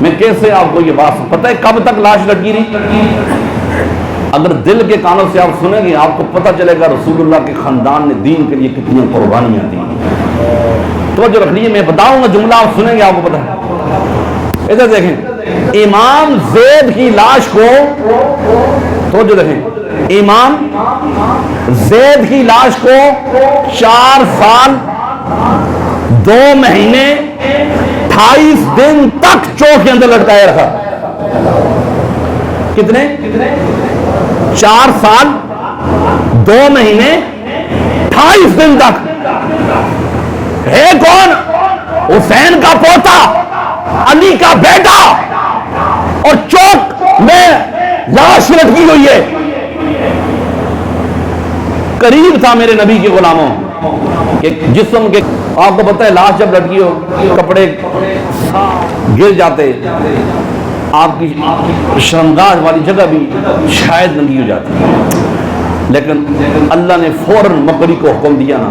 میں کیسے آپ کو یہ بات پتہ ہے کب تک لاش لٹکی رہی؟ اگر دل کے کانوں سے آپ سنیں گے آپ کو پتہ چلے گا رسول اللہ کے خاندان نے دین کے لیے کتنی قربانیاں دی. توجہ رکھ لیجیے، میں بتاؤں گا جملہ آپ سنیں گے آپ کو پتہ ہے. ادھر دیکھیں، امام زید کی لاش کو، توجہ دیکھیں، امام زید کی لاش کو 4 سال 2 مہینے 28 دن تک چوک کے اندر لٹکائے رکھا. کتنے؟ 4 سال 2 مہینے 28 دن تک. ہے کون؟ حسین کا پوتا، علی کا بیٹا، اور چوک میں لاش لٹکی ہوئی ہے. قریب تھا میرے نبی کے غلاموں کہ جسم کے، آپ کو پتہ ہے لاش جب لٹکی ہو کپڑے گر جاتے، آپ کی شرمگاہ والی جگہ بھی شاید ننگی ہو جاتی، لیکن اللہ نے فوراً مکڑی کو حکم دیا نا،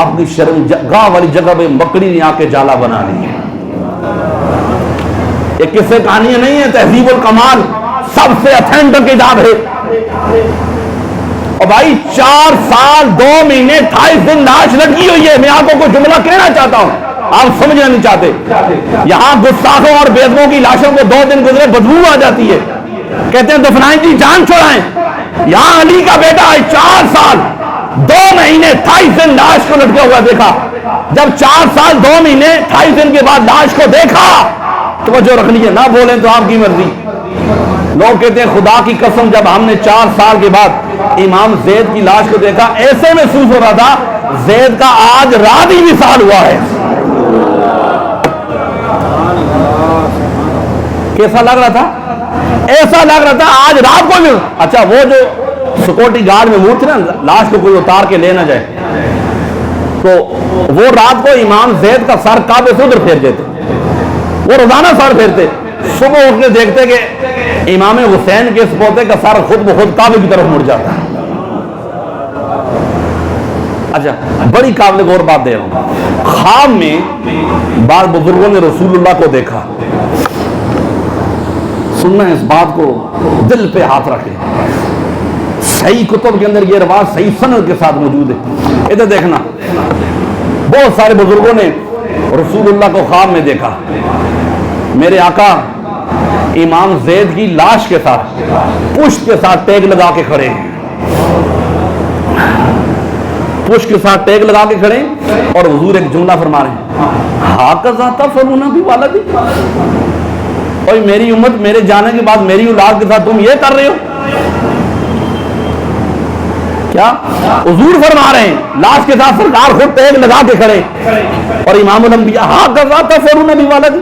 آپ کی شرمگاہ والی جگہ پہ مکڑی نے آ کے جالا بنا لی. یہ قصے کہانیاں نہیں ہیں، تہذیب الکمال سب سے اتھینٹک کتاب ہے. اور بھائی 4 سال 2 مہینے 28 دن لاش لٹکی ہوئی ہے. میں آپ کو کوئی جملہ کہنا چاہتا ہوں، آپ سمجھنا نہیں چاہتے. یہاں گستاخوں اور بے ادبوں کی لاشوں کو 2 دن گزرے بدبو آ جاتی ہے، کہتے ہیں دفنائیں جی جان چھوڑائیں. یہاں علی کا بیٹا ہے 4 سال 2 مہینے 28 دن لاش کو لٹکا ہوا دیکھا. جب 4 سال 2 مہینے 28 دن کے بعد لاش کو دیکھا، توجہ رکھ لیجیے، نہ بولیں تو آپ کی مرضی. لوگ کہتے ہیں خدا کی قسم جب ہم نے 4 سال کے بعد امام زید کی لاش کو دیکھا ایسے محسوس ہو رہا تھا زید کا آج رات ہی وصال ہوا ہے. کیسا لگ رہا تھا؟ ایسا لگ رہا تھا آج رات کو بھی. اچھا وہ جو سیکورٹی گارڈ میں مور تھے نا، لاش کو کوئی اتار کے لے نہ جائے، تو وہ رات کو امام زید کا سر کعبے سے ادھر پھیر دیتے. وہ روزانہ سر پھیرتے، صبح اٹھ کے دیکھتے کہ امام حسین کے اس پوتے کا سر خود بخود کعبے کی طرف مڑ جاتا. اچھا بڑی قابل غور بات دے رہا ہوں، خواب میں بعض بزرگوں نے رسول اللہ کو دیکھا. سننا ہے اس بات کو، دل پہ ہاتھ رکھے. صحیح کتب کے اندر یہ رواج صحیح سند کے ساتھ موجود ہے. ادھر دیکھنا، بہت سارے بزرگوں نے رسول اللہ کو خواب میں دیکھا. میرے آقا امام زید کی لاش کے ساتھ پشت کے ساتھ ٹیگ لگا کے کھڑے ہیں، پشت کے ساتھ ٹیگ لگا کے کھڑے ہیں، اور حضور ایک جملہ فرما رہے ہیں، ہاکذا تفعلون بولدی. اور میری امت میرے جانے کے بعد میری اولاد کے ساتھ تم یہ کر رہے ہو کیا؟ حضور فرما رہے ہیں لاش کے ساتھ سرکار خود ٹیگ لگا کے کھڑے، اور امام الانبیاء ہاکذا تفعلون بولدی،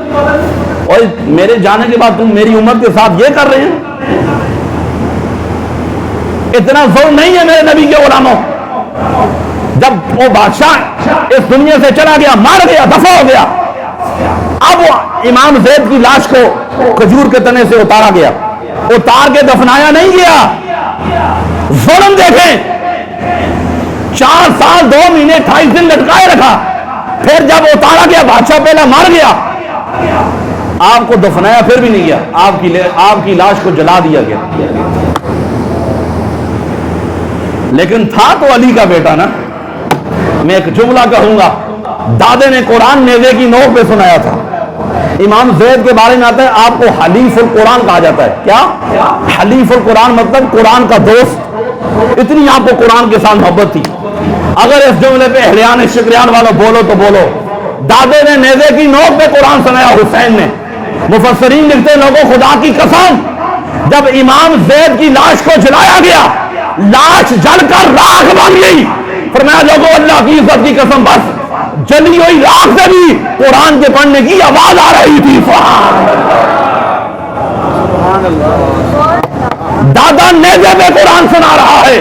اور میرے جانے کے بعد تم میری امت کے ساتھ یہ کر رہے ہیں. اتنا ظلم نہیں ہے میرے نبی کے غلاموں. جب وہ بادشاہ اس دنیا سے چلا گیا، مر گیا، دفع ہو گیا، اب امام زید کی لاش کو کھجور کے تنے سے اتارا گیا. اتار کے دفنایا نہیں گیا. ظلم دیکھیں، 4 سال 2 مہینے 28 دن لٹکائے رکھا. پھر جب اتارا گیا، بادشاہ پہلا مر گیا، آپ کو دفنایا پھر بھی نہیں گیا، آپ کی لاش کو جلا دیا گیا. لیکن تھا تو علی کا بیٹا نا. میں ایک جملہ کہوں گا، دادے نے قرآن نیزے کی نوک پہ سنایا تھا. امام زید کے بارے میں آتا ہے آپ کو حلیف القرآن کہا جاتا ہے. کیا حلیف القرآن مطلب قرآن کا دوست. اتنی آپ کو قرآن کے ساتھ محبت تھی. اگر اس جملے پہ اہلیان شکریان والوں بولو تو بولو. دادے نے نیزے کی نوک پہ قرآن سنایا حسین نے. مفسرین لکھتے ہیں لوگوں خدا کی قسم جب امام زید کی لاش کو جلایا گیا، لاش جل کر راکھ بن گئی. فرمایا لوگوں اللہ کی عزت کی قسم بس جلی ہوئی راکھ سے بھی قرآن کے پڑھنے کی آواز آ رہی تھی. دادا نیزے پہ قرآن سنا رہا ہے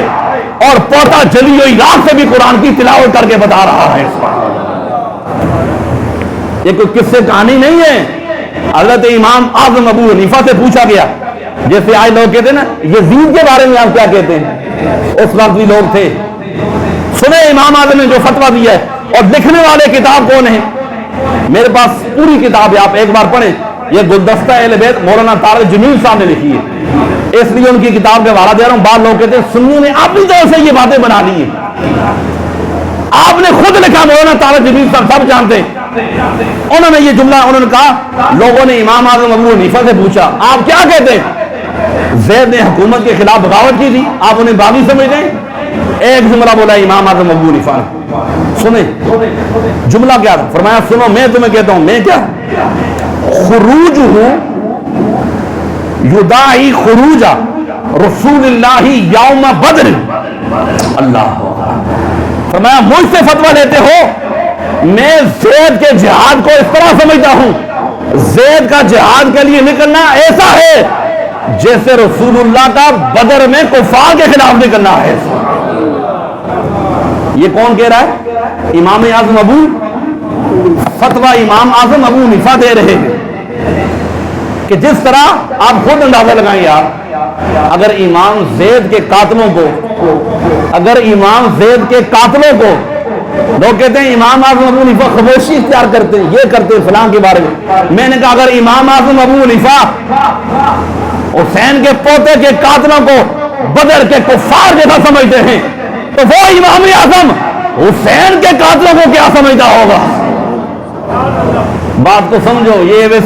اور پوتا جلی ہوئی راکھ سے بھی قرآن کی تلاوت کر کے بتا رہا ہے. یہ کوئی قصے کہانی نہیں ہے. حضرت امام اعظم ابو حنیفہ سے پوچھا گیا، جیسے آج لوگ کہتے ہیں نا یزید کے بارے میں آپ کیا کہتے ہیں، اس وقت بھی لوگ تھے. سنے امام اعظم نے جو فتویٰ دیا ہے، اور لکھنے والے کتاب کون ہیں؟ میرے پاس پوری کتاب ہے، آپ ایک بار پڑھیں. یہ گلدستہ اہل بیت مولانا طارق جمیل صاحب نے لکھی ہے، اس لیے ان کی کتاب کے حوالہ دے رہا ہوں۔ بعض لوگ کہتے ہیں سنیوں نے اپنی طرف سے یہ باتیں بنا لی ہیں، آپ نے خود لکھا، مولانا طارق جمیل صاحب سب جانتے ہیں۔ انہوں نے یہ جملہ انہوں نے کہا، لوگوں نے امام اعظم ابو حنیفہ سے پوچھا آپ کیا کہتے ہیں؟ زید نے حکومت کے خلاف بغاوت کی تھی، آپ انہیں باغی سمجھتے ہیں؟ ایک جملہ بولا امام اعظم ابو حنیفہ نے، سنیں جملہ کیا تھا، فرمایا سنو میں تمہیں کہتا ہوں، میں کیا خروج ہوں یدائی خروج رسول اللہ یوم بدر، اللہ فرمایا مجھ سے فتویٰ لیتے ہو، میں زید کے جہاد کو اس طرح سمجھتا ہوں، زید کا جہاد کے لیے نکلنا ایسا ہے جیسے رسول اللہ کا بدر میں کفار کے خلاف نکلنا ہے۔ یہ کون کہہ رہا ہے؟ امام اعظم ابو، فتویٰ امام اعظم ابو حنیفہ دے رہے ہیں کہ جس طرح آپ خود اندازہ لگائیں یار، اگر امام زید کے قاتلوں کو، اگر امام زید کے قاتلوں کو لوگ کہتے ہیں امام اعظم ابو حنیفہ خاموشی اختیار کرتے ہیں، یہ کرتے ہیں فلاں کے بارے میں نے کہا اگر امام اعظم ابو حنیفہ حسین کے پوتے کے قاتلوں کو بدر کے کفار جیسا سمجھتے ہیں تو وہ امام اعظم حسین کے قاتلوں کو کیا سمجھتا ہوگا؟ بات کو سمجھو، یہ ویسے